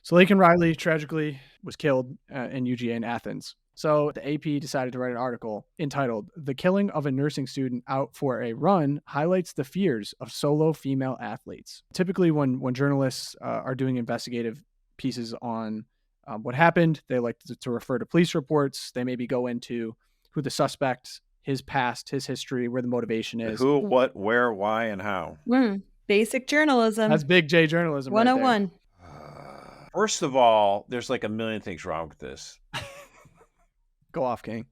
So Laken Riley tragically was killed in UGA in Athens. So the AP decided to write an article entitled "The Killing of a Nursing Student Out for a Run Highlights the Fears of Solo Female Athletes." Typically, when journalists are doing investigative pieces on what happened, they like to refer to police reports. They maybe go into who the suspect, his past, his history, where the motivation is. Who, what, where, why, and how. Basic journalism. That's big J journalism right there. 101. First of all, there's like a million things wrong with this. Go off, King.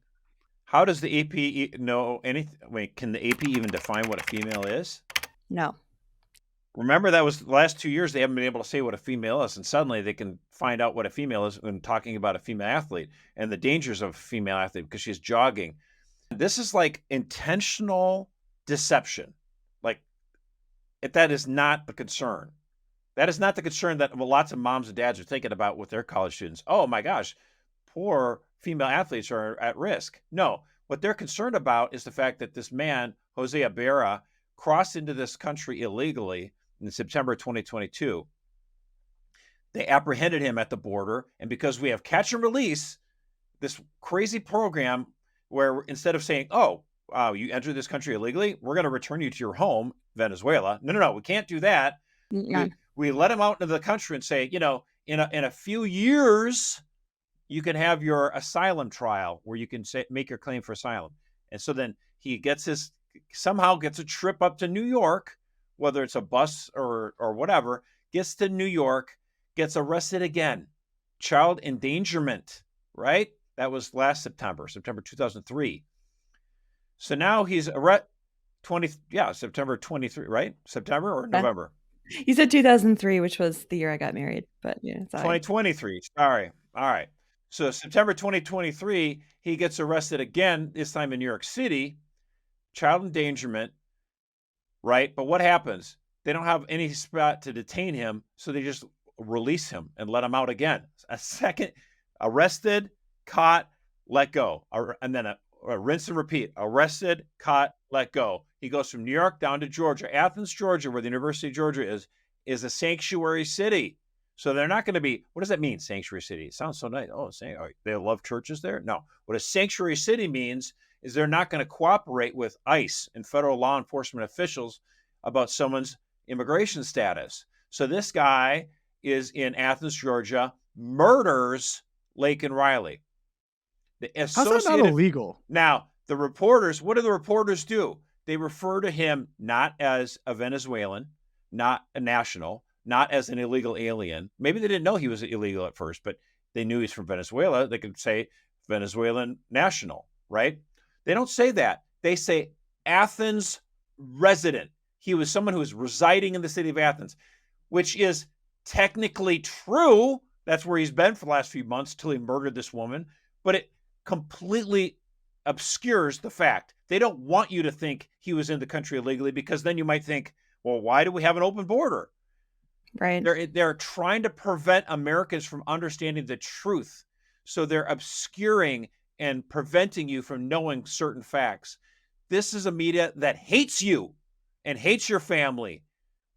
How does the AP know anything? Wait, can the AP even define what a female is? No. Remember, that was the last 2 years they haven't been able to say what a female is, and suddenly they can find out what a female is when talking about a female athlete and the dangers of a female athlete because she's jogging. This is like intentional deception. Like, that is not the concern. That is not the concern that lots of moms and dads are thinking about with their college students. Oh my gosh, poor female athletes are at risk. No, what they're concerned about is the fact that this man, Jose Ibarra, crossed into this country illegally in September 2022. They apprehended him at the border, and because we have catch and release, this crazy program where instead of saying, oh, you entered this country illegally, we're going to return you to your home, Venezuela. No, we can't do that. Yeah. We let him out into the country and say, in a few years, you can have your asylum trial where you can make your claim for asylum. And so then he somehow gets a trip up to New York, whether it's a bus or whatever, gets to New York, gets arrested again. Child endangerment, right? That was last September 2003. So now he's September 23, right? September or November? You said 2003, which was the year I got married, but yeah, 2023. Sorry. All right. So September 2023, he gets arrested again, this time in New York City, child endangerment, right? But what happens? They don't have any spot to detain him, so they just release him and let him out again. A second, arrested, caught, let go. And then a rinse and repeat. Arrested, caught, let go. He goes from New York down to Georgia. Athens, Georgia, where the University of Georgia is a sanctuary city. So they're not going to be, what does that mean, sanctuary city? It sounds so nice. Oh, they love churches there? No. What a sanctuary city means is they're not going to cooperate with ICE and federal law enforcement officials about someone's immigration status. So this guy is in Athens, Georgia, murders Laken Riley. How's that not illegal? Now, the reporters, what do the reporters do? They refer to him not as a Venezuelan, not a national, not as an illegal alien. Maybe they didn't know he was illegal at first, but they knew he's from Venezuela. They could say Venezuelan national, right? They don't say that. They say Athens resident. He was someone who was residing in the city of Athens, which is technically true. That's where he's been for the last few months till he murdered this woman. But it completely obscures the fact. They don't want you to think he was in the country illegally because then you might think, well, why do we have an open border? Right. They're trying to prevent Americans from understanding the truth. So they're obscuring and preventing you from knowing certain facts. This is a media that hates you and hates your family.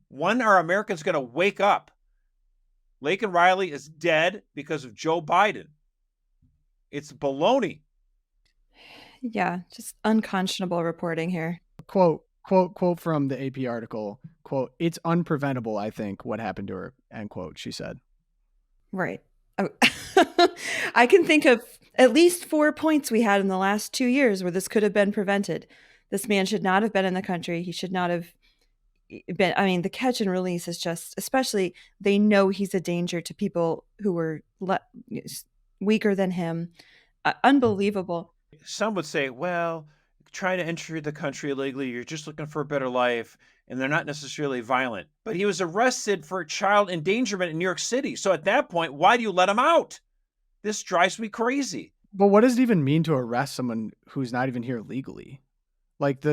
When are Americans going to wake up? Laken Riley is dead because of Joe Biden. It's baloney. Yeah, just unconscionable reporting here. Quote from the AP article, quote, "It's unpreventable, I think, what happened to her," end quote, she said. Right. I can think of at least 4 points we had in the last 2 years where this could have been prevented. This man should not have been in the country. He should not have been. I mean, the catch and release is just, especially they know he's a danger to people who were weaker than him. Unbelievable. Some would say, well, trying to enter the country illegally, you're just looking for a better life, and they're not necessarily violent. But he was arrested for child endangerment in New York City. So at that point, why do you let him out? This drives me crazy. But what does it even mean to arrest someone who's not even here legally? Like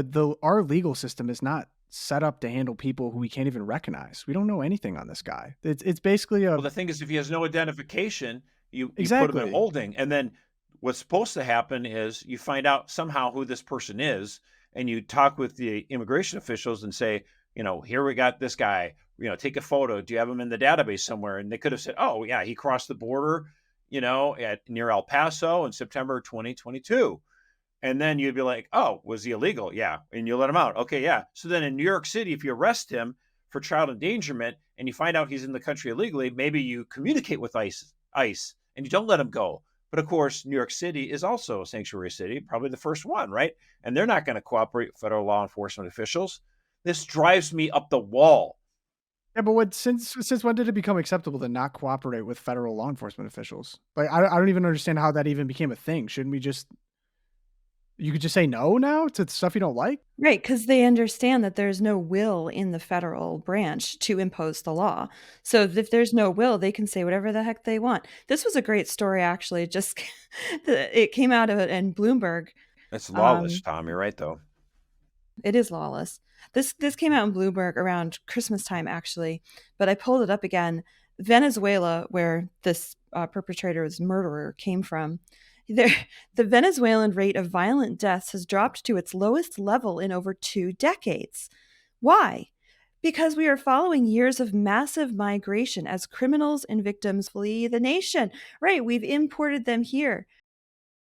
our legal system is not set up to handle people who we can't even recognize. We don't know anything on this guy. It's basically well, the thing is, if he has no identification, you put exactly. him in holding, and then what's supposed to happen is you find out somehow who this person is, and you talk with the immigration officials and say, here we got this guy. take a photo. Do you have him in the database somewhere? And they could have said, oh, yeah, he crossed the border, at near El Paso in September 2022. And then you'd be like, oh, was he illegal? Yeah. And you let him out. Okay, yeah. So then in New York City, if you arrest him for child endangerment and you find out he's in the country illegally, maybe you communicate with ICE, and you don't let him go. But of course, New York City is also a sanctuary city, probably the first one, right? And they're not going to cooperate with federal law enforcement officials. This drives me up the wall. Yeah, but since when did it become acceptable to not cooperate with federal law enforcement officials? Like, I don't even understand how that even became a thing. Shouldn't we just you could just say no now to stuff you don't like? Right, because they understand that there's no will in the federal branch to impose the law. So if there's no will, they can say whatever the heck they want. This was a great story, actually. Just it came out of it in Bloomberg. It's lawless, Tom. You're right, though. It is lawless. This came out in Bloomberg around Christmas time, actually, but I pulled it up again. Venezuela, where this perpetrator's murderer came from, the Venezuelan rate of violent deaths has dropped to its lowest level in over 2 decades. Why? Because we are following years of massive migration as criminals and victims flee the nation. Right, we've imported them here.